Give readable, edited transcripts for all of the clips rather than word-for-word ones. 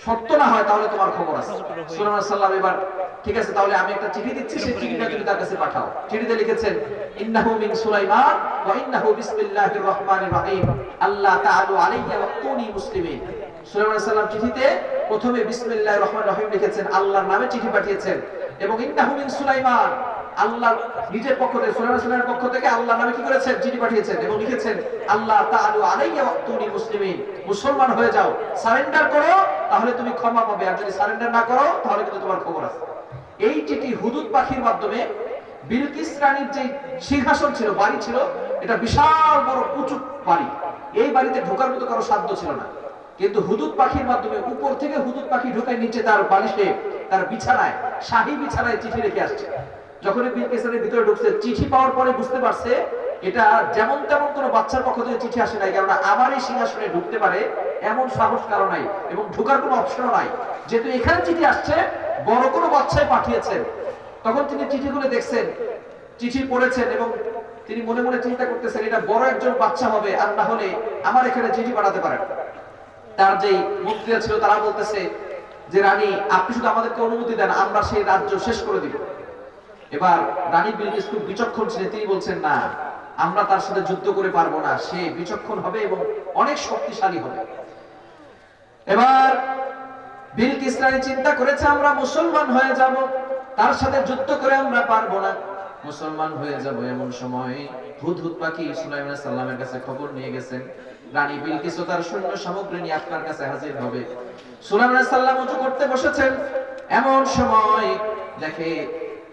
সত্য না হয় তাহলে তোমার খবর আছে। সুলাইমান সাল্লাম এবার ঠিক আছে তাহলে আমি একটা চিঠি দিচ্ছি, সেই চিঠিটা তুমি তার কাছে পাঠাও। চিঠিতে লিখেছেন ইন্নাহু মিন সুলাইমান ওয়া ইন্নাহু বিসমিল্লাহির রহমানির রহিম আল্লাহ তাআলু আলাইয়া ওয়াকুনি মুসলিমিন। সুলাইমান সাল্লাম চিঠিতে প্রথমে বিসমিল্লাহির রহমানির রহিম লিখেছেন, আল্লাহর নামে চিঠি পাঠিয়েছেন, এবং ইন্নাহু মিন সুলাইমান আল্লাহ নিজের পক্ষ থেকে সুলাইমান সাল্লামের পক্ষ থেকে আল্লাহর নামে কি করেছেন চিঠি পাঠিয়েছেন, এবং লিখেছেন আল্লাহ তাআলু আলাইয়া ওয়াকুনি মুসলিমিন, মুসলমান হয়ে যাও, সারেন্ডার করো তাহলে তুমি ক্ষমা পাবে, আর যদি সারেন্ডার না করো তাহলে কিন্তু তোমার খবর আছে। এই চিঠি হুদুদ পাখির মাধ্যমে বিলকিস রানীর যে সিংহাসন ছিল, বাড়ি ছিল, এটা বিশাল বড় উঁচু বাড়ি, এই বাড়িতে ঢোকার মতো কারো সাধ্য ছিল না, কিন্তু হুদুদ পাখির মাধ্যমে উপর থেকে হুদুদ পাখি ঢোকে নিচে তার বালিশে তার বিছানায় শাহী বিছানায় চিঠি রেখে আসছে। যখন বিলকিস রানীর ভিতরে ঢুকছে, চিঠি পাওয়ার পরে বুঝতে পারছে এটা যেমন তেমন কোনো বাচ্চার পক্ষ থেকে চিঠি আসে নাই, কারণ আমার এই সিংহাসনে ঢুকতে পারে এমন সাহস কারো নাই এবং ঢোকার কোনো অপশনও নাই, যেহেতু এখানে চিঠি আসছে বড় কোনো বাচ্চাই পাঠিয়েছেন। তখন তিনি চিঠিগুলো দেখছেন, চিঠি পড়েছেন, এবং তিনি মনে মনে চিন্তা করতেছেন এটা বড় একজন বাচ্চা হবে, আর না হলে আমার এখানে চিঠি পাঠাতে পারেন। তার যেই মন্ত্রীরা ছিল তারা বলতেছে যে রানী আপনি শুধু আমাদেরকে অনুমতি দেন, আমরা সেই রাজ্য শেষ করে দিব। এবার রানী বিলকিস খুব বিচক্ষণ ছিলেন, তিনি বলছেন না, আমরা তার সাথে যুদ্ধ করে পারবো না, সে বিচক্ষণ হবে এবং অনেক শক্তিশালী হবে। এবার বিলকিস রানী চিন্তা করেছে আমরা মুসলমান হয়ে যাব, তার সাথে যুদ্ধ করে আমরা পারবো না, মুসলমান হয়ে যাব। এমন সময় হুদহুদ পাখি সুলাইমান সাল্লামের কাছে খবর নিয়ে গেছেন রানী বিলকিস ও তার সৈন্য সামগ্রী নিয়ে আপনার কাছে হাজির হবে। সুলাইমান সাল্লাম ওযু করতে বসেছেন, এমন সময় দেখে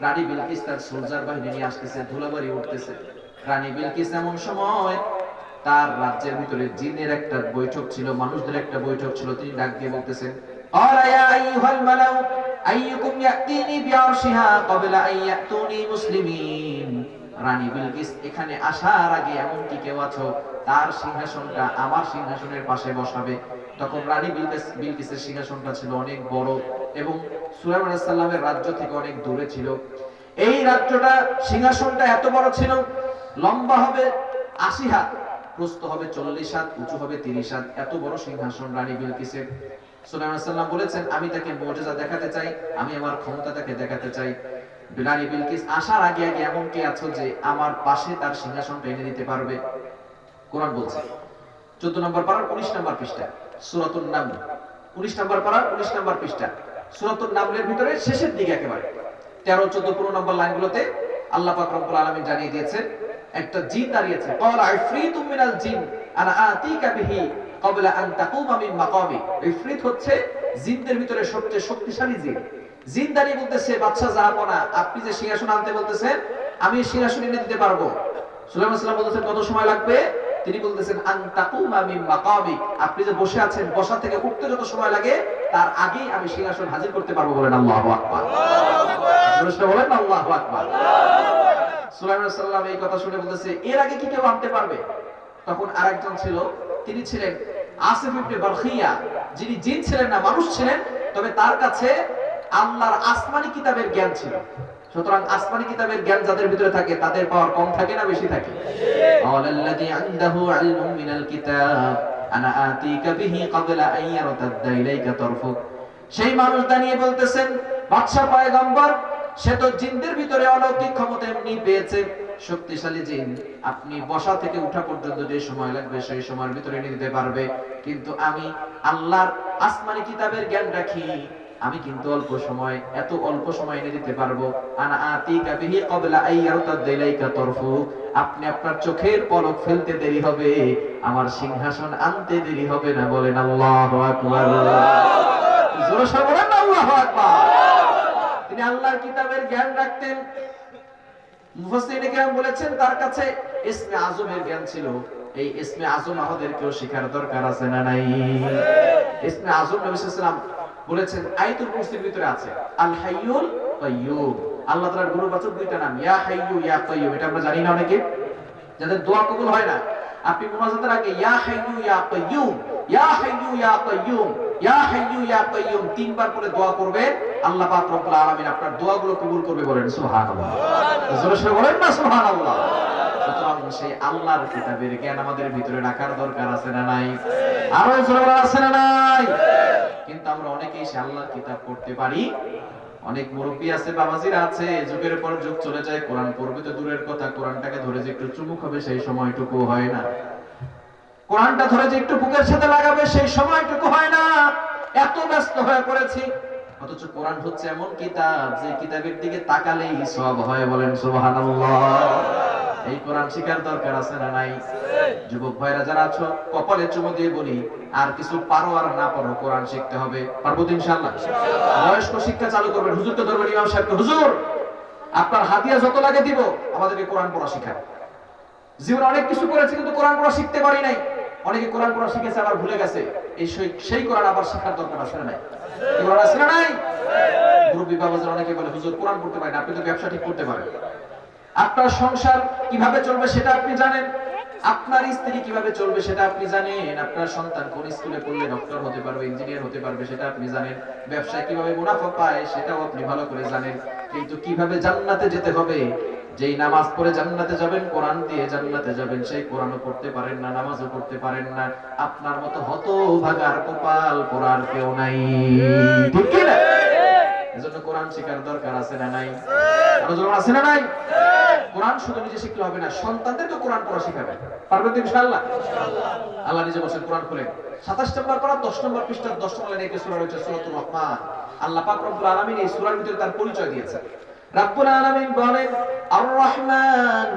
রানী বিলকিস তার সোলজার বাহিনী নিয়ে আসতেছে, ধুলাবাড়ি উঠতেছে। রানী বিলকিস এমন সময় তার রাজ্যের ভিতরে জিনের একটা বৈঠক ছিল, মানুষদের একটা বৈঠক ছিল, তিনি ডাক দিয়ে বলতেছেন আলা ইয়া আইয়ুহাল মালাউ আইয়ুকুম ইয়াতিনি বিআরশিহা ক্বাবলা আন ইয়াতুনি মুসলিমিন। রানী বিলকিস এখানে আসার আগে এমন কি কেউ আছো তার সিংহাসনটা আমার সিংহাসনের পাশে বসাবে। তখন রানী বিলকিসের সিংহাসনটা ছিল অনেক বড় এবং সুলাইমান আলাইহিস সালামের রাজ্য থেকে অনেক দূরে ছিল। এই রাজ্যটা সিংহাসনটা এত বড় ছিল, লম্বা হবে ৮০ হাত, প্রস্থ হবে ৪০ হাত, উঁচু হবে ৩০ হাত, এত বড় সিংহাসন রানী বিলকিসের। সুলাইমান সাল্লাম বলেছেন আমি তাকে মুজিজা দেখাতে চাই, আমি আমার ক্ষমতা তাকে দেখাতে চাই। রানী বিলকিস আসার আগে আগে এমন কে আছো যে আমার পাশে তার সিংহাসনটা এনে দিতে পারবে। কোরআন বলছে ১৪ নম্বর পারার ১৯ নম্বর পৃষ্ঠা সূরাতুন নামল, ১৯ নম্বর পারার ১৯ নম্বর পৃষ্ঠা সূরাতুন নামলের ভিতরে শেষের দিকে একেবারে ১৩, ১৪, ১৫ নম্বর লাইনগুলোতে আল্লাহ পাক রব্বুল আলামিন জানিয়ে দিয়েছেন একটা জিন দাঁড়িয়েছে, ক্বালা ইফরিতুম মিনাল জিন আনা আতিকা বিহি ক্বাবলা আন তাকুমা মিন মাকামি। ইফরিত হচ্ছে জিনদের ভিতরে সবচেয়ে শক্তিশালী জিন। জিন দাঁড়িয়ে বলতেছে বাদশা জাহাপনা আপনি যে সিংহাসন আনতে বলতেছেন আমি সিংহাসন এনে দিতে পারবো। সুলাইমান সাল্লাম বলতেছেন কত সময় লাগবে? তিনি বলতেছেন আন তাকুমা মিন মাকামি, আপনি যে বসে আছেন বসা থেকে উঠতে যত সময় লাগে তার আগেই আমি সিংহাসন হাজির করতে পারবো। বলেন আল্লাহু আকবার। আল্লাহু বলেন আল্লাহু আকবার। সুলাইমান সাল্লাম এই কথা শুনে বলতেছে এর আগে কি কেউ আনতে পারবে? তখন আরেকজন ছিল, তিনি ছিলেন আসিফ ইবনে বারখিয়া, যিনি জিন ছিলেন না মানুষ ছিলেন, তবে তার কাছে আল্লাহর আসমানি কিতাবের জ্ঞান ছিল। সুতরাং আসমানি কিতাবের জ্ঞান যাদের ভিতরে থাকে তাদের পাওয়ার কম থাকে না বেশি থাকে? আল্লাযী ইনদাহু ইলমুম মিনাল কিতাব আনা আতিকা বিহি ক্বাবলা আন ইয়ারতাদ্দা ইলাইকা তারফুক। সেই মানুষ দাঁড়িয়ে বলতেছেন বাদশা পয়গম্বর সে তো জিনদের ভিতরে অলৌকিক ক্ষমতা এমনি পেয়েছে, শক্তিশালী জিন, আপনি বসা থেকে উঠা পর্যন্ত যে সময় লাগবে সেই সময়ের ভিতরে এনে দিতে পারবে, কিন্তু আমি আল্লাহর আসমানি কিতাবের জ্ঞান রাখি, আমি কিন্তু অল্প সময়, এত অল্প সময় এনে দিতে পারবো। আনা আতিকা বিহি ক্বাবলা আন ইয়ারতাদ্দা ইলাইকা তারফুক, আপনি আপনার চোখের পলক ফেলতে দেরি হবে, আমার সিংহাসন আনতে দেরি হবে না। বলেন আল্লাহু আকবার। জোরে সরে বলেন আল্লাহু আকবার। তিনি আল্লাহর কিতাবের জ্ঞান রাখতেন। মুফাসসিরিনে কেরাম বলেছেন তার কাছে ইসমে আজমের জ্ঞান ছিল। এই ইসমে আজম আমাদেরকেও শেখার দরকার আছে না নাই? ইসমে আজম নবী সাল্লাল্লাহু আলাইহি ওয়াসাল্লাম বলেছেন আয়াতুল কুরসির ভিতরে আছে আল হাইয়ুল কাইয়্যুম। আল্লাহ তাআলার গুণবাচক দুইটা নাম ইয়া হাইয়্যু ইয়া কাইয়্যুম, এটা আমরা জানি না অনেকে, যাদের দোয়া কবুল হয় না আপনি মুনাজাতের আগে ইয়া হাইয়্যু ইয়া কাইয়্যুম, ইয়া হাইয়্যু ইয়া কাইয়্যুম, ইয়া হাইয়্যু ইয়া কাইয়্যুম তিনবার করে দোয়া করবেন, আল্লাহ পাক রব্বুল আলামিন আপনার দোয়াগুলো কবুল করবে। বলেন সুবহানাল্লাহ। জোরে সরে বলেন না সুবহানাল্লাহ। সুতরাং সেই আল্লাহর কিতাবের জ্ঞান আমাদের ভিতরে রাখার দরকার আছে না নাই? আরো জোরে বলা আছে না নাই? কিন্তু আমরা অনেকেই সে আল্লাহর কিতাব পড়তে পারি। অনেক মুরব্বী আছে, বাবাজিরা আছে, যুগের পর যুগ চলে যায়, কোরআন পড়বে তো দূরের কথা, কোরআনটাকে ধরে যে একটু চুমুক হবে সেই সময়টুকু হয় না। কোরআনটা ধরে যে একটু বুকের সাথে লাগাবে সেই সময়টুকু হয় না। এত ব্যস্ত হয়ে পড়েছি। অথচ কোরআন হচ্ছে এমন কিতাব যে কিতাবের দিকে তাকালেই সওয়াব হয়, বলেন সুবহানাল্লাহ। এই কোরআন শিখার দরকার আছে না নাই? যুবক ভাইরা যারা আছো, কপালে চুমু দিয়ে বলি, আর কিছু পারো আর না পারো, কোরআন শিখতে হবে। পারবো তো ইনশাআল্লাহ। বয়স্ক শিক্ষা চালু করবেন, হুজুরকে ধরবেন, ইমাম সাহেবকে, হুজুর আপনার হাদিয়া যত লাগে দিব, আমাদেরকে কোরআন পড়া শিখান। জীবনে অনেক কিছু করেছি কিন্তু কোরআন পড়া শিখতে পারি নাই। অনেকে কোরআন পড়া শিখেছে আবার ভুলে গেছে। এই সেই কোরআন আবার শেখার দরকার আছে না নাই? কোরআন আছে না নাই? মুরব্বী বাবাদের অনেকে বলে, হুজুর কোরআন পড়তে পারেন, আপনি তো ব্যবসা ঠিক করতে পারেন। আপনার সংসার কিভাবে চলবে সেটা আপনি জানেন, আপনার স্ত্রী কিভাবে চলবে সেটা আপনি জানেন, আপনার সন্তান কোন স্কুলে পড়লে ডক্টর হতে পারবে, ইঞ্জিনিয়ার হতে পারবে সেটা আপনি জানেন, ব্যবসায় কিভাবে মুনাফা পায় সেটাও আপনি ভালো করে জানেন। কিন্তু কিভাবে জান্নাতে যেতে হবে, যেই নামাজ পড়ে জান্নাতে যাবেন, কোরআন দিয়ে জান্নাতে যাবেন, সেই কোরআনও পড়তে পারেন না, নামাজও পড়তে পারেন না। আপনার মতো হতভাগার কপাল পড়ার কেউ নাই, ঠিক কি না? এজন্য কোরআন শেখার দরকার আছে না নাই? আছে না নাই? কোরআন শুধু নিজে শিখলে হবে না, সন্তানদের তো কোরআন পড়া শিখাবেন। পারবেন তো ইনশাআল্লাহ? আল্লাহ নিজে বলেন, কোরআন খুলেন 27 নম্বর পারা 10 নম্বর পৃষ্ঠা 10 নম্বর লাইনে একটি সূরা রয়েছে, সূরাতুর রহমান। আল্লাহ পাক রব্বুল আলামিন এই সূরার ভিতরে তার পরিচয় দিয়েছেন। রব্বুল আলামিন বলেন, আর রহমান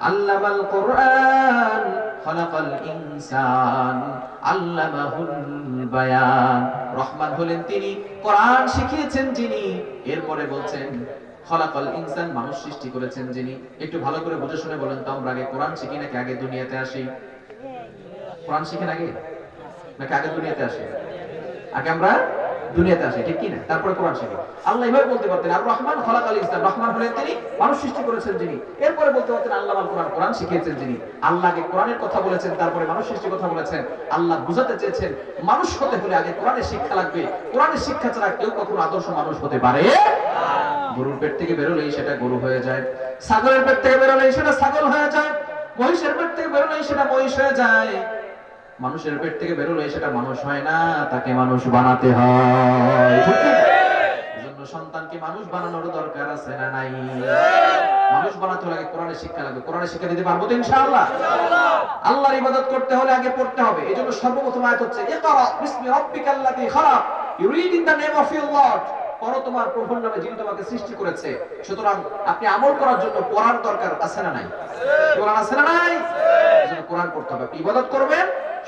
আল্লামাল কোরআন খালাকাল ইনসান আল্লামাহুল বায়ান। রহমান হলেন তিনি, কোরআন শিখিয়েছেন যিনি। এরপরে বলছেন খলাকাল ইনসান, মানুষ সৃষ্টি করেছেন যিনি। একটু ভালো করে বুঝে শুনে বলেন তো, আমরা আগে কোরআন শিখি নাকি আগে দুনিয়াতে আসি? কোরআন শিখেন আগে নাকি আগে দুনিয়াতে আসি? আগে আমরা দুনিয়াতে আসি, ঠিক কি না? তারপরে কোরআন শিখি। আল্লাহ এভাবে বলতে পারতেন, আর রহমান খলাকাল ইনসান, রহমান হলেন তিনি, মানুষ সৃষ্টি করেছেন যিনি। এরপরে বলতে পারতেন আল্লামাল কোরআন, কোরআন শিখিয়েছেন যিনি। আল্লাহকে কোরআনের কথা বলেছেন, তারপরে মানুষ সৃষ্টির কথা বলেছেন। আল্লাহ বুঝাতে চেয়েছেন মানুষ হতে হলে আগে কোরআনের শিক্ষা লাগবে। কোরআনের শিক্ষা ছাড়া কেউ কখনো আদর্শ মানুষ হতে পারে না। গরুর পেট থেকে বেরোলেই সেটা গরু হয়ে যায়, ছাগলের পেট থেকে বেরোলেই সেটা ছাগল হয়ে যায়, মহিষের পেট থেকে বেরোলেই সেটা মহিষ হয়ে যায়। মানুষের পেট থেকে বেরোলেই সেটা মানুষ হয় না, তাকে মানুষ বানাতে হয়। এজন্য সন্তানকে মানুষ বানানোর দরকার আছে না নাই? মানুষ বানাতে হলে আগে কোরআনের শিক্ষা লাগবে। কোরআনের শিক্ষা দিতে পারবো তো ইনশাআল্লাহ? আল্লাহর ইবাদত করতে হলে আগে পড়তে হবে। এজন্য সর্বপ্রথম আয়াত হচ্ছে ইকরা বিসমি রাব্বিকাল্লাযী খালাক, you read in the name of your lord. পড়ো তোমার প্রভুর নামে যিনি তোমাকে সৃষ্টি করেছে। সুতরাং আপনি আমল করার জন্য পড়ার দরকার আছে না নাই? কোরআন আছে না নাই? এজন্য কোরআন পড়তে হবে। আপনি ইবাদত করবেন,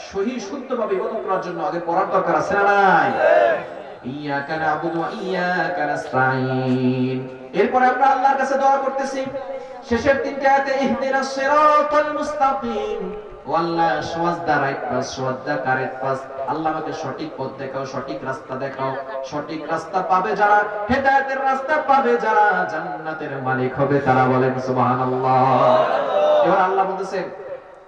সহি শুদ্ধভাবে ইবাদত করার জন্য আগে পড়ার দরকার আছে না নাই? ইয়াকা না'বুদু ওয়া ইয়াকা নাস্তাঈন। এরপরে আমরা আল্লাহর কাছে দোয়া করতেছি। শেষের তিনটা আয়াতে ইহদিনাস সিরাতাল মুস্তাকিম, ওয়াল্লাহ show the right path, show the correct path। আল্লাহ আমাকে সঠিক পথ দেখাও, সঠিক রাস্তা দেখাও। সঠিক রাস্তা পাবে যারা, হেদায়েতের রাস্তা পাবে যারা, জান্নাতের মালিক হবে তারা, বলেন সুবহানাল্লাহ। এবার আল্লাহ বলতেছেন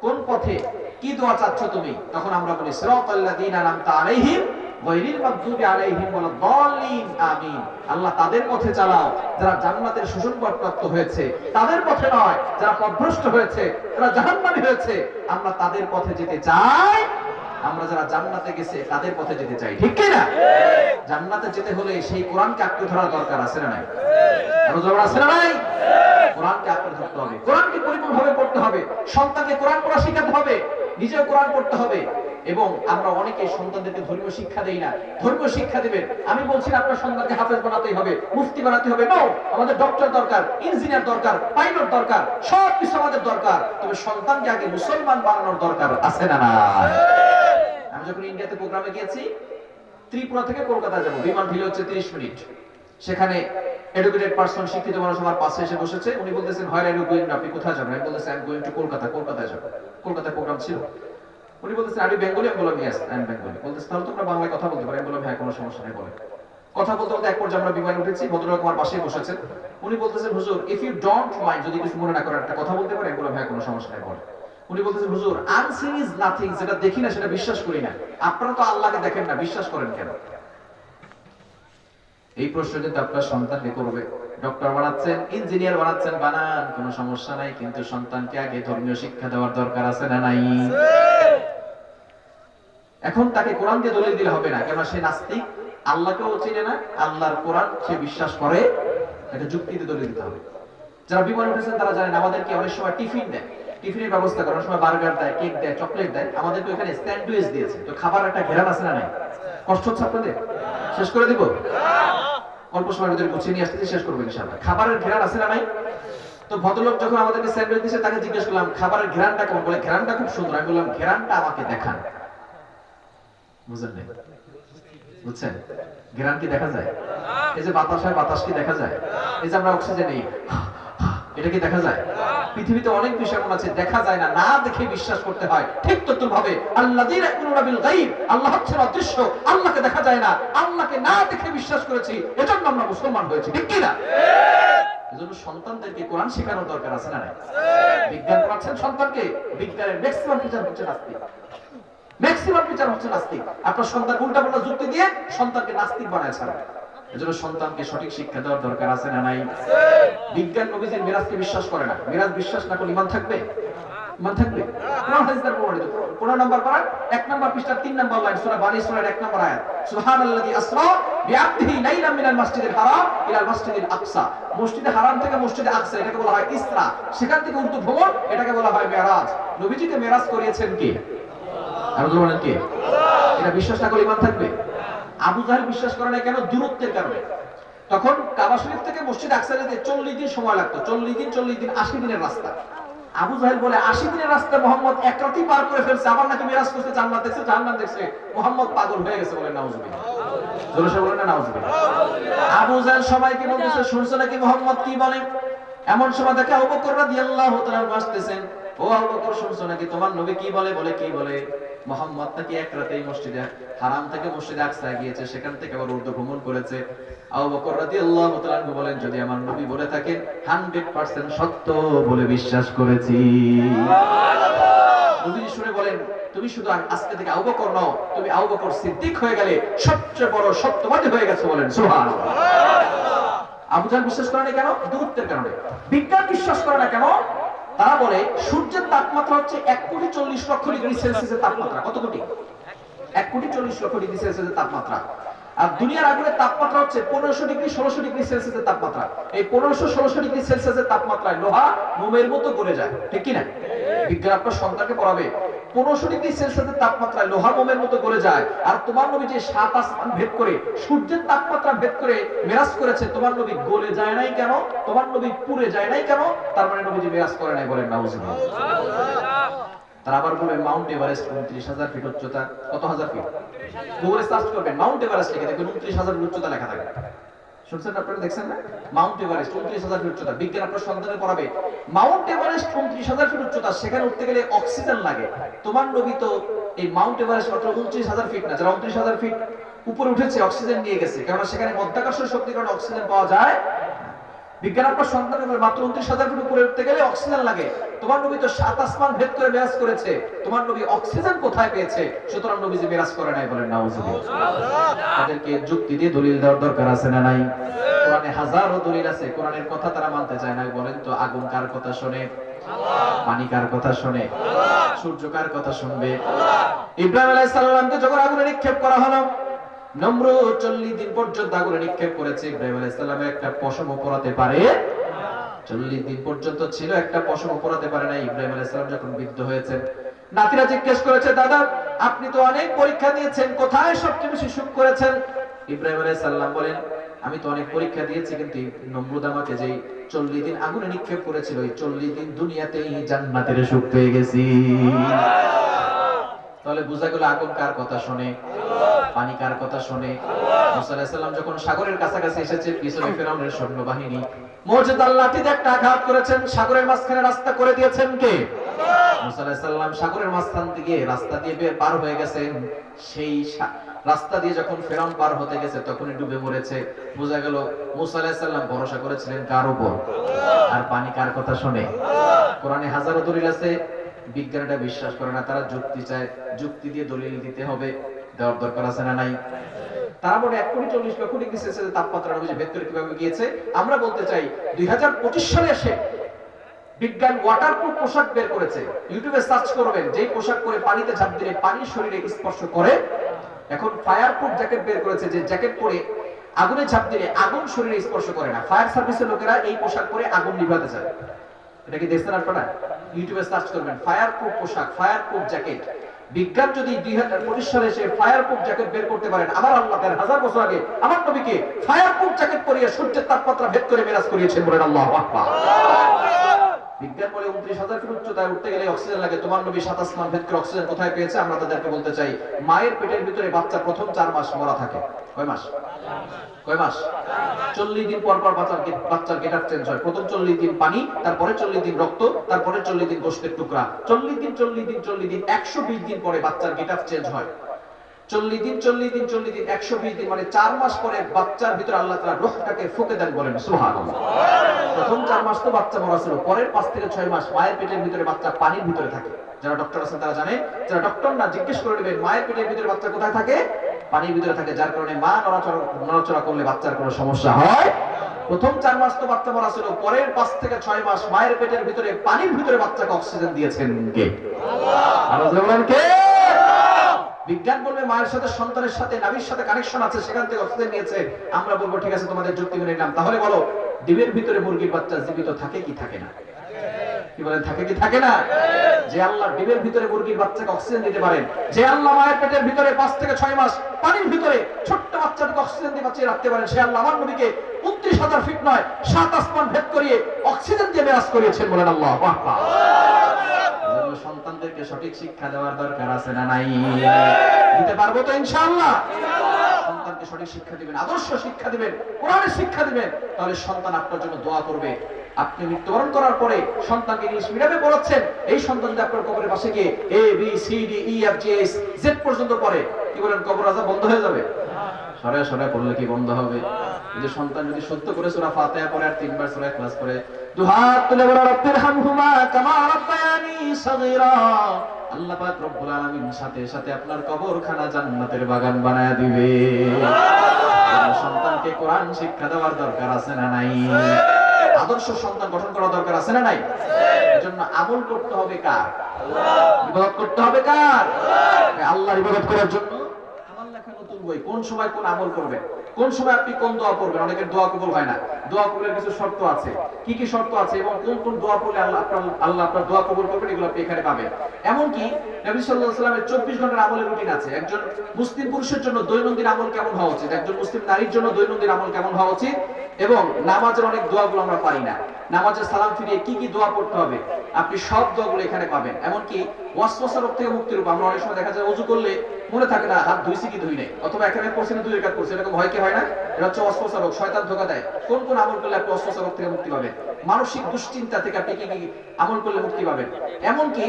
কোন পথে কি দোয়া চাচ্ছ তুমি? তখন আমরা বলি সিরাতাল্লাযীনা আন'আমতা আলাইহিম গায়রিল মাগদুবি আলাইহিম ওয়ালাদ-দাল্লিন, আমিন। আল্লাহ তাদের পথে চালাও যারা জান্নাতের সুসংবাদপ্রাপ্ত হয়েছে, তাদের পথে নয় যারা পথভ্রষ্ট হয়েছে, যারা জাহান্নামী হয়েছে। আমরা তাদের পথে যেতে চাই, আমরা যারা জান্নাতে গেছে তাদের পথে যেতে চাই, ঠিক কি না? জান্নাতে যেতে হলে সেই কোরআনকে আঁকড়ে ধরার দরকার আছে না নাই? আরো জোরে আছে না নাই? কোরআনকে আঁকড়ে ধরতে হবে, কোরআনকে পরিপূর্ণভাবে পড়তে হবে, সন্তানকে কোরআন পড়া শেখাতে হবে, নিজেও কোরআন পড়তে হবে। এবং আমরা অনেকে সন্তানদেরকে ধর্মীয় শিক্ষা দেই না। ধর্মীয় শিক্ষা দিবেন, আমি বলছি না আপনার সন্তানকে হাফেজ বানাতেই হবে, মুফতি বানাতে হবে। নো, আমাদের ডক্টর দরকার, ইঞ্জিনিয়ার দরকার, পাইলট দরকার, সব কিছু আমাদের দরকার। তবে সন্তানকে আগে মুসলমান বানানোর দরকার আছে না না? আমি যখন ইন্ডিয়াতে প্রোগ্রামে গিয়েছি, ত্রিপুরা থেকে কলকাতা যাব, বিমান ভিড় হচ্ছে 30 মিনিট। সেখানে এডুকেটেড পারসন, শিক্ষিত মানুষ আমার পাশে এসে বসেছে। উনি বলতেছেন হোয়ার আর ইউ গোইং, আপনি কোথায় যাবেন? আমি বলতেছি I am going to Kolkata, কলকাতায় যাব। কলকাতায় প্রোগ্রাম ছিল। উনি বলতেছেন আর ইউ বেঙ্গলি? আমি বললাম ইয়েস আই এম বেঙ্গলি। বলতেছেন তাহলে তোমরা বাংলায় কথা বলতে পারো? আমি বললাম হ্যাঁ, কোনো সমস্যা নেই, বলে। কথা বলতে বলতে এক পর্যায়ে আমরা বিমানে উঠেছি, ভদ্রলোক আমার পাশেই বসেছেন। উনি বলতেছেন হুজুর ইফ ইউ ডোন্ট মাইন্ড, যদি কিছু মনে না করেন একটা কথা বলতে পারি? আমি বললাম হ্যাঁ, কোনো সমস্যা নেই, বলে। উনি বলতেছেন হুজুর আনসিন ইজ নাথিং, যেটা দেখি না সেটা বিশ্বাস করি না। আপনারা তো আল্লাহকে দেখেন না, বিশ্বাস করেন কেন? এই প্রশ্ন যদি আপনার সন্তানকে করবে, ডক্টর বানাচ্ছেন, ইঞ্জিনিয়ার বানাচ্ছেন, বানান, কোনো সমস্যা নাই, কিন্তু সন্তানকে আগে ধর্মীয় শিক্ষা দেওয়ার দরকার আছে না নাই? এখন তাকে কোরআন দিয়ে দলিল দিলে হবে না, কেন সে নাস্তিক, আল্লাহকেও চিনে না, আল্লাহর কোরআন সে বিশ্বাস করে, এটা যুক্তিতে দলিল দিতে হবে। যারা বিমানে উঠেছেন তারা জানেন আমাদেরকে অনেক সময় টিফিন দেয়, টিফিনের ব্যবস্থা করে, অনেক সময় বার্গার দেয়, কেক দেয়, চকলেট দেয়, আমাদেরকে ওখানে স্যান্ডউইচ দিয়েছে। তো খাবার একটা ঘেরান আছে না নাই? কষ্ট হচ্ছে আপনাদের? শেষ করে দিব? অল্প সময়ের ভিতরে গুছিয়ে নিয়ে আসতে শেষ করবো ইনশাআল্লাহ। খাবারের ঘেরান আছে না নাই? তো ভদ্রলোক যখন আমাদেরকে স্যান্ডউইচ দিয়েছে তাকে জিজ্ঞেস করলাম খাবারের ঘেরানটা কেমন? বলে ঘেরানটা খুব সুন্দর। আমি বললাম ঘেরানটা আমাকে দেখান। বুঝলেন না? বুঝছেন? ঘেরান কি দেখা যায়? এই যে বাতাস হয়, বাতাস কি দেখা যায়? এই যে আমরা অক্সিজেন নেই, এটা কি দেখা যায়? পৃথিবীতে অনেক বিষয় এমন আছে দেখা যায় না, না দেখে বিশ্বাস করতে হয়। ঠিক তদ্রুপ ভাবে আল্লাযীনা ইয়াকুলুনা বিল গায়ব, আল্লাহ হচ্ছেন অদৃশ্য, আল্লাহকে দেখা যায় না, আল্লাহকে না দেখে বিশ্বাস করেছি, এজন্য আমরা মুসলমান হয়েছি। ঠিক কি না? এজন্য সন্তানদেরকে কোরআন শেখানোর দরকার আছে না নাই? বিজ্ঞান পড়াচ্ছেন সন্তানকে, বিজ্ঞানের ম্যাক্সিমাম টিচার হচ্ছে নাস্তিক, ম্যাক্সিমাম টিচার হচ্ছে নাস্তিক। আপনার সন্তান উল্টাপাল্টা যুক্তি দিয়ে সন্তানকে নাস্তিক বানায় ছাড়ে। এজন্য সন্তানকে সঠিক শিক্ষা দেওয়ার দরকার আছে না নাই? বিজ্ঞান নবীজির মিরাজকে বিশ্বাস করে না। মিরাজ বিশ্বাস না করলে ঈমান থাকবে? ঈমান থাকবে? কোরআন হাদিসের প্রমাণিত। 15 নম্বর পারা 1 নম্বর পৃষ্ঠা 3 নম্বর লাইন সূরা বানী সূরার 1 নম্বর আয়াত, সুবহানাল্লাযী আসরা বিআবদিহি লাইলাম মিনাল মাসজিদিল হারাম ইলাল মাসজিদিল আকসা। মসজিদে হারাম থেকে মসজিদে আকসা, এটাকে বলা হয় ইসরা। সেখান থেকে উর্দু ভ্রমণ, এটাকে বলা হয় মেরাজ। নবীজিকে মেরাজ করিয়েছেন কে? আল্লাহ বলেন কে? এটা বিশ্বাস না করলে ঈমান থাকবে? আবু জাহেল বিশ্বাস করে না কেন? দূরত্বের কারণে। তখন কাবা শরীফ থেকে মসজিদ আকসা যেতে 40 দিন সময় লাগতো। 40 দিন 80 দিনের রাস্তা। আবু জাহেল বলে 80 দিনের রাস্তা মুহাম্মদ এক রাতেই পার করে ফেলছে, আবার নাকি মিরাজ করতে, জান্নাত দেখছে, জাহান্নাম দেখছে, মুহাম্মদ পাগল হয়ে গেছে। বলেন নাউজুবিল্লাহ। জোরে বলেন না নাউজুবিল্লাহ। আবু জাহেল সবাইকে বলতেছে শুনছো নাকি মুহাম্মদ কি বলে? এমন সময় দেখে আবু বকর রাদিয়াল্লাহু তাআলা আসতেছেন। ও আবু বকর শুনছো নাকি তোমার নবী কি বলে? বলে কি বলে? মুহাম্মদ নাকি এক রাতেই মসজিদে হারাম থেকে মসজিদে আকসা গিয়েছে, সেখান থেকে আবার উর্দু ভ্রমণ করেছে। আবু বকর রাদিয়াল্লাহু তাআলা বলেন যদি আমার নবী বলে থাকে 100% সত্য বলে বিশ্বাস করেছি। সুবহানাল্লাহ। নবী শুনে বলেন তুমি শুধু আজকে থেকে আবু বকর নও, তুমি আবু বকর সিদ্দিক হয়ে গেলে, সবচেয়ে বড় সত্যবাদী হয়ে গেছে। বলেন সুবহানাল্লাহ। আবু জাহেল বিশ্বাস করে না কেন? দূরত্বের কারণে। বিজ্ঞান বিশ্বাস করে না কেন? তারা বলে সূর্যের তাপমাত্রা হচ্ছে 1,40,00,000 তাপমাত্রা। কত কোটি? 1,40,00,000 তাপমাত্রা। আর দুনিয়ার আগুনের তাপমাত্রা হচ্ছে 1500°, 16°C তাপমাত্রা। এই 1500-16°C তাপমাত্রায় লোহা মোমের মতো গলে যায়। ঠিক কি না? বিজ্ঞান আপনার সন্তানকে পড়াবে 1500°C তাপমাত্রায় লোহা মোমের মতো গলে যায়। আর তোমার নবী যে 7 আসমান ভেদ করে সূর্যের তাপমাত্রা ভেদ করে মেরাজ করেছে, তোমার নবী গলে যায় নাই কেন? তোমার নবী পুড়ে যায় নাই কেন? তার মানে নবী যে মেরাজ করে নাই। বলেন নাউজুবিল্লাহ। তারা আবার বলবেন মাউন্ট এভারেস্ট 29,000 ফিট উচ্চতা। কত হাজার ফিট? গুগলে সার্চ করবেন মাউন্ট এভারেস্ট লিখে দেখবেন 29,000 ফিট উচ্চতা লেখা থাকবে। শুনছেন আপনারা? দেখছেন না? মাউন্ট এভারেস্ট 29,000 ফিট উচ্চতা। বিজ্ঞান আপনার সন্তানকে পড়াবে মাউন্ট এভারেস্ট 29,000 ফিট উচ্চতা, সেখানে উঠতে গেলে অক্সিজেন লাগে। তোমার নবী তো এই মাউন্ট এভারেস্ট মাত্র 29,000 ফিট না, যারা 29,000 ফিট উপরে উঠেছে অক্সিজেন নিয়ে গেছে, কারণ সেখানে মধ্যাকর্ষণ শক্তির কারণে অক্সিজেন পাওয়া যায়। বিজ্ঞান আপনার সন্তানের মাত্র 29,000 ফিট উপরে উঠতে গেলে অক্সিজেন লাগে। তোমার নবী তো 7 আসমান ভেদ করে মেরাজ করেছে, তোমার নবী অক্সিজেন কোথায় পেয়েছে? সুতরাং নবী যে মেরাজ করে নাই। বলেন নাউজুবিল্লাহ। তাদেরকে যুক্তি দিয়ে দলিল দেওয়ার দরকার আছে না নাই? কোরআনে হাজারো দলিল আছে, কোরআনের কথা তারা মানতে চায় না। বলেন তো আগুন কার কথা শুনে? আল্লাহ। পানি কার কথা শুনে? আল্লাহ। সূর্য কার কথা শুনবে? আল্লাহ। ইব্রাহিম আলাইহিস সালামকে যখন আগুনে নিক্ষেপ করা হলো, নমরুদ 40 দিন পর্যন্ত আগুনে নিক্ষেপ করেছে, ইব্রাহিম আলাইহিস সালামের একটা পশম পরাতে পারে? 40 দিন পর্যন্ত ছিল, একটা পশম পরাতে পারে না। ইব্রাহিম আলাইহিস সালাম যখন বৃদ্ধ হয়েছেন, নাতিরা জিজ্ঞেস করেছে দাদা আপনি তো অনেক পরীক্ষা দিয়েছেন, কোথায় সবচেয়ে বেশি সুখ করেছেন? ইব্রাহিম আলাইহিস সালাম বলেন আমি তো অনেক পরীক্ষা দিয়েছি, কিন্তু নমরুদ আমাকে যেই 40 দিন আগুনে নিক্ষেপ করেছিল, ওই 40 দিন দুনিয়াতেই জান্নাতের সুখ পেয়ে গেছি। তাহলে বোঝা গেল আগুন কার কথা শুনে? পানি কার কথা শুনে? মুসা আলাইহিস সালাম যখন সাগরের কাছাকাছি এসেছে, পিছনে ফিরআউনের সৈন্যবাহিনী মুজিদাল লাঠি দিয়ে একটা আঘাত করেছেন, সাগরের মাঝখানে রাস্তা করে দিয়েছেন কে? মুসা আলাইহিস সালাম সাগরের মাঝখান থেকে রাস্তা দিয়ে পার হয়ে গেছেন। সেই রাস্তা দিয়ে যখন ফিরআউন পার হতে গেছে তখনই ডুবে মরেছে। বোঝা গেল মুসা আলাইহিস সালাম ভরসা করেছিলেন কার উপর? আর পানি কার কথা শুনে? কোরআনে হাজারো দলিল আছে, বিজ্ঞানীরা বিশ্বাস করে না, তারা যুক্তি চায়। যুক্তি দিয়ে দলিল দিতে হবে, দেওয়ার দরকার আছে না নাই? তারা বলে 1,40,00,000 তাপমাত্রা নবী ভেতরে কিভাবে গিয়েছে? আমরা বলতে চাই 2025 সালে এসে বিজ্ঞান ওয়াটারপ্রুফ পোশাক বের করেছে। ইউটিউবে সার্চ করবেন, যেই পোশাক পরে পানিতে ঝাঁপ দিলে পানি শরীরে স্পর্শ করে এখন ফায়ার প্রুফ জ্যাকেট বের করেছে, যে জ্যাকেট পরে আগুনে ঝাঁপ দিলে আগুন শরীরে স্পর্শ করে না। ফায়ার সার্ভিসের লোকেরা এই পোশাক পরে আগুন নিভাতে চায়। এটা কি দেখছেন আপনারা? ইউটিউবে সার্চ করবেন ফায়ার প্রুফ পোশাক, ফায়ার প্রুফ জ্যাকেট। বিজ্ঞান যদি 2025 সালে সে ফায়ার প্রুফ জ্যাকেট বের করতে পারেন, আমার আল্লাহ 1000 বছর আগে আমার নবীকে ফায়ার প্রুফ জ্যাকেট পরিয়ে সূর্যের তাপমাত্রা ভেদ করে মেরাজ করিয়েছেন, বলেন আল্লাহু আকবার। বিজ্ঞান বলে 29,000 ফিট উচ্চতায় উঠতে গেলে অক্সিজেন লাগে। তোমার নবী 7 আসমান ভেদ করে অক্সিজেন কোথায় পেয়েছে? আমরা তাদেরকে বলতে চাই, মায়ের পেটের ভিতরে বাচ্চা প্রথম 4 মাস মরা থাকে। কয় মাস? কয় মাস? 40 দিন পর পর বাচ্চার গেটআপ চেঞ্জ হয়। প্রথম 40 দিন পানি, তারপরে 40 দিন রক্ত, তারপরে 40 দিন গোশতের টুকরা। 40 দিন 120 দিন পরে বাচ্চার গেটআপ চেঞ্জ হয়। 40 দিন 120 দিন মানে 4 মাস পরে বাচ্চার ভিতরে আল্লাহ তাআলা রূহটাকে ফুঁকে দেন, বলেন সুবহানাল্লাহ। প্রথম 4 মাস তো বাচ্চা মরা ছিল, পরের 5 থেকে 6 মাস মায়ের পেটের ভিতরে বাচ্চা পানির ভিতরে থাকে। যারা ডক্টর আছেন তারা জানে, যারা ডক্টর না জিজ্ঞেস করে নেবেন মায়ের পেটের ভিতরে বাচ্চা কোথায় থাকে? পানির ভিতরে থাকে। যার কারণে মা নড়াচড়া করলে বাচ্চার কোনো সমস্যা হয়। প্রথম 4 মাস তো বাচ্চা মরা ছিল, পরের 5 থেকে 6 মাস মায়ের পেটের ভিতরে পানির ভিতরে বাচ্চাকে অক্সিজেন দিয়েছেন কে? আল্লাহ। বলেন কে? বিজ্ঞান বলবে মায়ের সাথে সন্তানের সাথে নাভির সাথে কানেকশন আছে, সেখান থেকে অক্সিজেন নিয়েছে। আমরা বলবো ঠিক আছে, তোমাদের যুক্তি মেনে নিলাম। তাহলে বলো, ডিমের ভিতরে মুরগির বাচ্চা জীবিত থাকে কি থাকে না? কি বলেন, থাকে কি থাকে না? যে আল্লাহ ডিমের ভিতরে মুরগির বাচ্চাকে অক্সিজেন দিতে পারেন, যে আল্লাহ মায়ের পেটের ভিতরে 5 থেকে 6 মাস পানির ভিতরে ছোট্ট বাচ্চাটাকে অক্সিজেন দিয়ে বাঁচিয়ে রাখতে পারেন, সে আল্লাহ আমার নবীকে 29,000 ফিট নয় 7 আসমান ভেদ করিয়ে অক্সিজেন দিয়ে মেরাজ করিয়েছেন, বলেন আল্লাহু আকবার। সন্তানদেরকে সঠিক শিক্ষা দেওয়ার দরকার আছে না নাই? দিতে পারবো তো ইনশাআল্লাহ। সন্তানকে সঠিক শিক্ষা দিবেন, আদর্শ শিক্ষা দিবেন, কোরআনের শিক্ষা দিবেন, তাহলে সন্তান আপনার জন্য দোয়া করবে। আপনি মৃত্যুবরণ করার পরে সন্তানকে ইংলিশ মিডিয়ামে পড়াচ্ছেন, এই সন্তান যদি আপনার কবরের পাশে গিয়ে A B C D E F G H Z পর্যন্ত পড়ে, কি বলেন, কবর আযাব বন্ধ হয়ে যাবে? সরে সরে পড়লে কি বন্ধ হবে? এই যে সন্তান যদি সত্য করে সূরা ফাতিহা পড়ে আর 3 বার সূরা ইখলাস পড়ে, দুহাত তুলে বলে রব্বির হামহুমা কামা রাব্বায়ানি সাগীরা, আল্লাহ পাক রব্বুল আলামিন সাথে সাথে আপনার কবরখানা জান্নাতের বাগান বানায়া দিবে। সন্তানকে কোরআন শিক্ষা দেওয়ার দরকার আছে না নাই? আদর্শ সন্তান গঠন করা দরকার আছে না নাই? এজন্য আমল করতে হবে কার? ইবাদত করতে হবে কার? আল্লাহর ইবাদত করার জন্য আমল লেখা নতুন বই। কোন সময় কোন আমল করবেন, কোন সময় আপনি কোন দোয়া করবেন। অনেকের দোয়া কবুল হয় না, দোয়া কবুলের কিছু শর্ত আছে। কি কি শর্ত আছে এবং কোন কোন দোয়া করলে আল্লাহ আপনার দোয়া কবুল করবেন, এগুলো আপনি এখানে পাবেন। এমনকি নবী সাল্লাল্লাহু আলাইহি ওয়াসাল্লামের 24 ঘন্টার আমলের রুটিন আছে। একজন মুসলিম পুরুষের জন্য দৈনন্দিন আমল কেমন হওয়া উচিত, একজন মুসলিম নারীর জন্য দৈনন্দিন আমল কেমন হওয়া উচিত, এবং নামাজের অনেক দোয়াগুলো আমরা পারি না, নামাজের সালাম ফিরিয়ে কি কি দোয়া পড়তে হবে, আপনি সব দোয়াগুলো এখানে পাবেন। এমনকি ওয়াসওয়াসা রোগ থেকে মুক্তির উপায়। আমরা অনেক সময় দেখা যায় ওযু করলে মনে থাকে না হাত ধুইছি কি ধুই নাই, অথবা এখানে পড়ছি না 2 রাকাত পড়ছি, এরকম হয় কি হয় না? এটা হচ্ছে ওয়াসওয়াসা রোগ, শয়তান ধোঁকা দেয়। কোন কোন আমল করলে আপনি ওয়াসওয়াসা রোগ থেকে মুক্তি পাবেন, মানসিক দুশ্চিন্তা থেকে আপনি কি কি আমল করলে মুক্তি পাবেন, এমনকি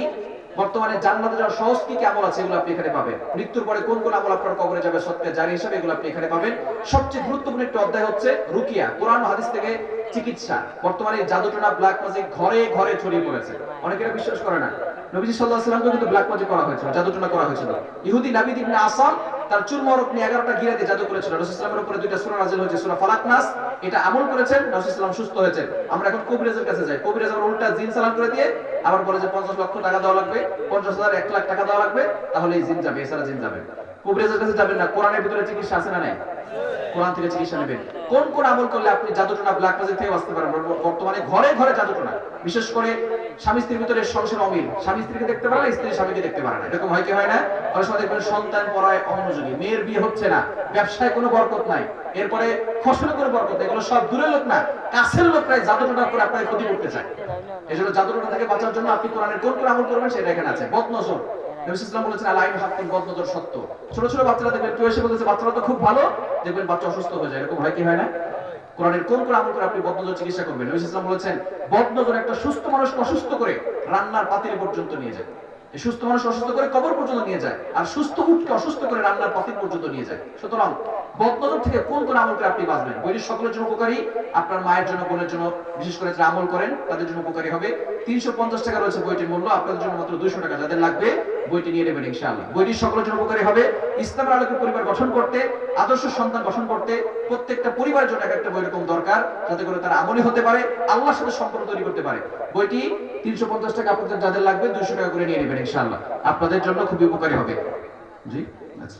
বর্তমানে জান্নাতে যাওয়ার সহজ কি কি আমল আছে, এগুলো আপনি এখানে পাবেন। মৃত্যুর পরে কোন কোন আমল আপনার কবরে যাবে সদকা জারি হিসেবে, এগুলো আপনি এখানে পাবেন। সবচেয়ে গুরুত্বপূর্ণ একটা অধ্যায় হচ্ছে রুকিয়া, কোরআন ও হাদিস থেকে চিকিৎসা। বর্তমানে জাদুটোনা ব্ল্যাক ম্যাজিক ঘরে ঘরে ছড়িয়ে পড়েছে, অনেকেরা বিশ্বাস করে না। নবীজি সাল্লাল্লাহু আলাইহি ওয়াসাল্লামকে কিন্তু ব্ল্যাক ম্যাজিক করা হয়েছিল, জাদুটোনা করা হয়েছিল। ইহুদি নাবিদ ইবনে আসাম তার চুল মোবারক নিয়ে 11টা গিরা দিয়ে জাদু করেছিল। রাসূল সাল্লাল্লাহু আলাইহি ওয়াসাল্লামের উপরে 2টা সূরা নাযিল হয়েছে, সূরা ফালাক নাস। এটা আমল করেছেন, রাসূল সাল্লাল্লাহু আলাইহি ওয়াসাল্লাম সুস্থ হয়েছেন। আমরা এখন কবিরাজের কাছে যাই, কবিরাজ আবার উল্টা জিন সালাম করে দিয়ে আবার বলে যে 50 লক্ষ টাকা দেওয়া লাগবে, 50,000 1 লাখ টাকা দেওয়া লাগবে, তাহলে এই জিন যাবে, এছাড়া জিন যাবে। কবিরাজের কাছে যাবেন না। কোরআনের ভিতরে চিকিৎসা আছে না নাই? কোরআন থেকে চিকিৎসা নেবেন। কোন কোন আমল করলে আপনি জাদুটোনা ব্ল্যাক ম্যাজিক থেকে বাঁচতে পারেন? বর্তমানে ঘরে ঘরে জাদুটোনা, বিশেষ করে স্বামী স্ত্রীর ভিতরে সংসার অমিল, স্বামী স্ত্রীকে দেখতে পারে না, স্ত্রী স্বামীকে দেখতে পারে না, এরকম হয় কি হয় না? অনেক সময় দেখবেন সন্তান পড়ায় অমনোযোগী, মেয়ের বিয়ে হচ্ছে না, ব্যবসায় কোনো বরকত নাই, এরপরে ফসলে কোনো বরকত, এগুলো সব দূরের লোক না, কাছের লোকরাই জাদুটোনা করে আপনাকে ক্ষতি করতে চায়। এজন্য জাদুটোনা থেকে বাঁচার জন্য আপনি কোরআনের কোন কোন আমল করবেন সেটা এখানে আছে। বদনজর, নবী সাল্লাল্লাহু আলাইহি ওয়াসাল্লাম বলেছেন আল আইনু হাক্কুন, বদনজর সত্য। ছোট ছোট বাচ্চারা দেখবেন কেউ এসে বলতেছে বাচ্চারা তো খুব ভালো, দেখবেন বাচ্চা অসুস্থ হয়ে যায়, এরকম হয় কি হয় না? কোরআনের কোন কোন আমল করে আপনি বদনজর চিকিৎসা করবেন? নবী সাল্লাল্লাহু আলাইহি ওয়াসাল্লাম বলেছেন বদনজর একটা সুস্থ মানুষকে অসুস্থ করে রান্নার পাতিল পর্যন্ত নিয়ে যায়, এই সুস্থ মানুষ অসুস্থ করে কবর পর্যন্ত নিয়ে যায়, আর সুস্থ উটকে অসুস্থ করে রান্নার পাতিল পর্যন্ত নিয়ে যায়। সুতরাং বদনজর থেকে কোন কোন আমল করে আপনি বাঁচবেন? বইটি সকলের জন্য উপকারী, আপনার মায়ের জন্য, বোনের জন্য, বিশেষ করে যারা আমল করেন তাদের জন্য উপকারী হবে। 350 টাকা রয়েছে বইটির মূল্য, আপনাদের জন্য মাত্র 200 টাকা। যাদের লাগবে বইটি নিয়ে নেবেন ইনশাআল্লাহ। বইটি সকলের জন্য উপকারী হবে। ইসলামের আলোকে পরিবার গঠন করতে, আদর্শ সন্তান গঠন করতে প্রত্যেকটা পরিবারের জন্য একটা বই এরকম দরকার, যাতে করে তারা আমলি হতে পারে, আল্লাহর সাথে সম্পর্ক তৈরি করতে পারে। বইটি 350 টাকা, আপনাদের যাদের লাগবে 200 টাকা করে নিয়ে নেবেন ইনশাআল্লাহ, আপনাদের জন্য খুবই উপকারী হবে। জি আচ্ছা।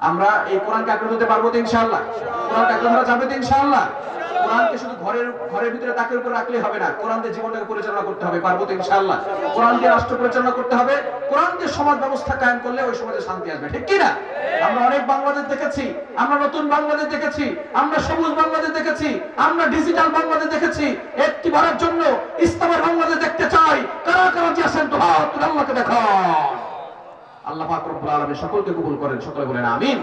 আমরা এই কোরআনকে আঁকড়ে ধরতে পারবো তো ইনশাআল্লাহ? কোরআনকে আঁকড়ে ধরা যাবে তো ইনশাআল্লাহ? কোরআনকে শুধু ঘরের ভিতরে তাকের উপর রাখলে হবে না, কোরআন দিয়ে জীবনটাকে পরিচালনা করতে হবে। পারবো তো ইনশাআল্লাহ? কোরআন দিয়ে রাষ্ট্র পরিচালনা করতে হবে, কোরআন দিয়ে সমাজ ব্যবস্থা কায়েম করলে ওই সমাজে শান্তি আসবে, ঠিক কি না? আমরা অনেক বাংলাদেশ দেখেছি, আমরা নতুন বাংলাদেশ দেখেছি, আমরা সবুজ বাংলাদেশ দেখেছি, আমরা ডিজিটাল বাংলাদেশ দেখেছি। একটি বারের জন্য ইসলামের বাংলাদেশ দেখতে চাই। কারা কারা যে আছেন তো হাত তুলে আল্লাহকে দেখান। আল্লাহ পাক রব্বুল আলামিন সকলকে কবুল করেন, সকলে বলেন আমিন।